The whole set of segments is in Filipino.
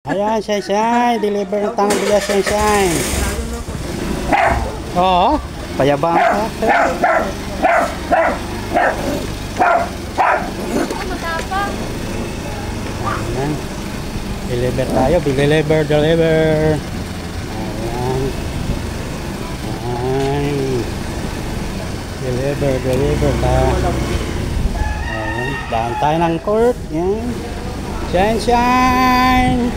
Ayan, Shine. Deliver ng tamang bigas, Shine. Oo, payabang ka. Ayan. Deliver tayo, deliver. Ayan. Ayan. Deliver tayo. Ayan. Daan tayo ng court. Ayan. Shine.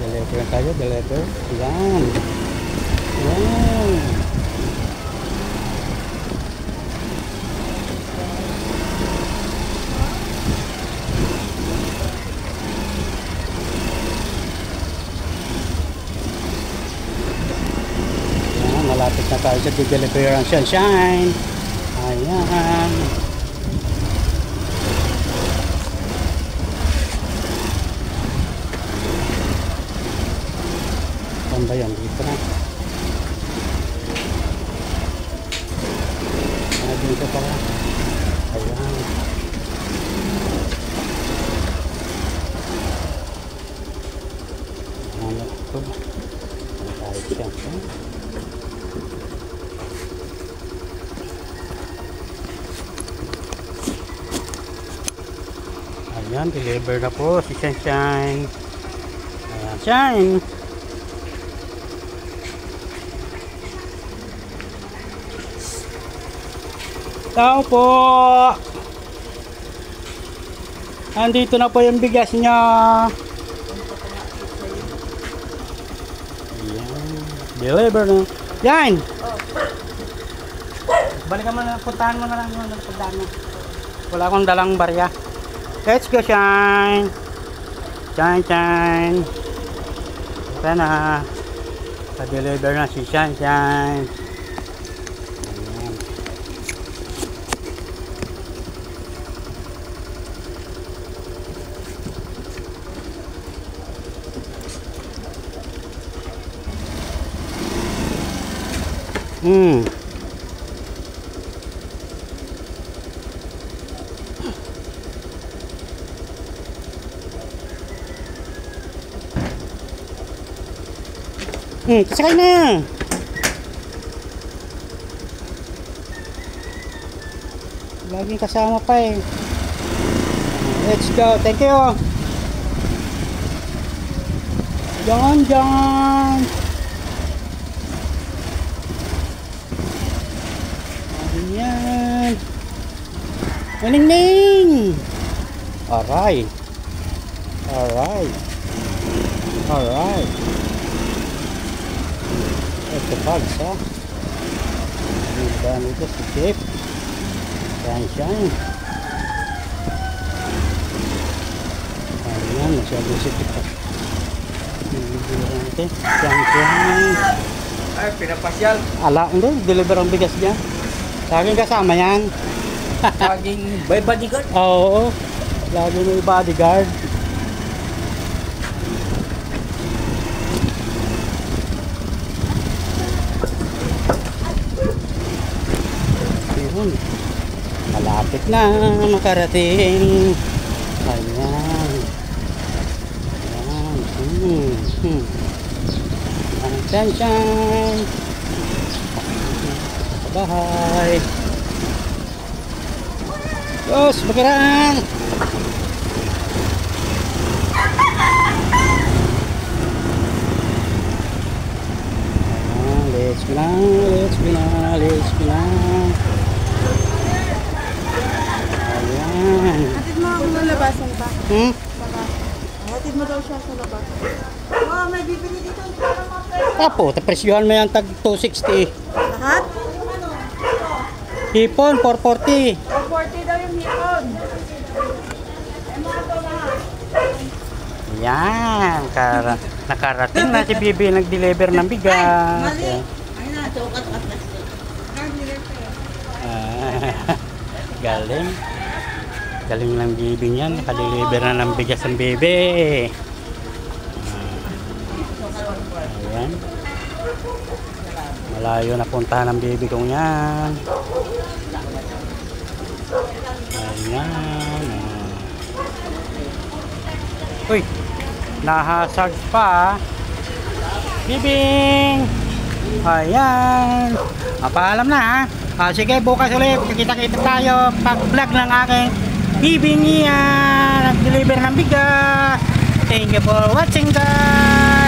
Deliver tayo, deliver. Ayan. Ayan. Malapit na tayo sa delivery ng Shine. Ayan. Saan ba yan? Dito na. Dito pala. Ayan. Ayan ito. Tayo siya. Ayan, deliver na po si Shine. Ayan, Shine. Tao po. Andito na po yung bigas niya. Ayan, deliver na. Yan. Balikan mo na, puntahan mo na lang yung pagdaan mo. Wala akong dalang barya. Let's go, Shine. Shine. Ito na. Pa-deliver na si Shine. Ayan. Kasakay na. Laging kasama pa eh. Let's go. Thank you. John. Ayan. Maning. Alright. Ito bags ha. Ang dami ito si Chip. Shine. Ayan, masyadong si Chip ha. Shine. Ay, pinapasyal. Ala, hindi. Deliver ang bigas niya. Sa akin kasama yan. Laging by bodyguard. Oo. Lagi may bodyguard. Malapit na makarating. Ayan. Shine. Bahay. Terus bergerak. Let's go. Ayan. Hatid mo ang lalabasan pa. Hatid mo daw siya sa labas. Oh, may bibili dito. Tapo, tapresyohan mo yan tag 260. Lahat? Hipon, 440. 440 daw yung hipon. Yan, nakarating na si Bibi nag-deliver ng bigas. Mali. Ayun na, chokat at Galing. Galing ng Bibi niyan, nakadeliver na ng bigas ng Bibi. Ayan. Malayo na puntahan ng Bibi kong yan. Ayan. Uy, nahasag pa. Bibing! Ayan. Paalam na ha. Sige, bukas ulit. Kita-kita tayo. Pag-vlog ng aking bibing yan. Nag-deliver ng bigas. Thank you for watching guys.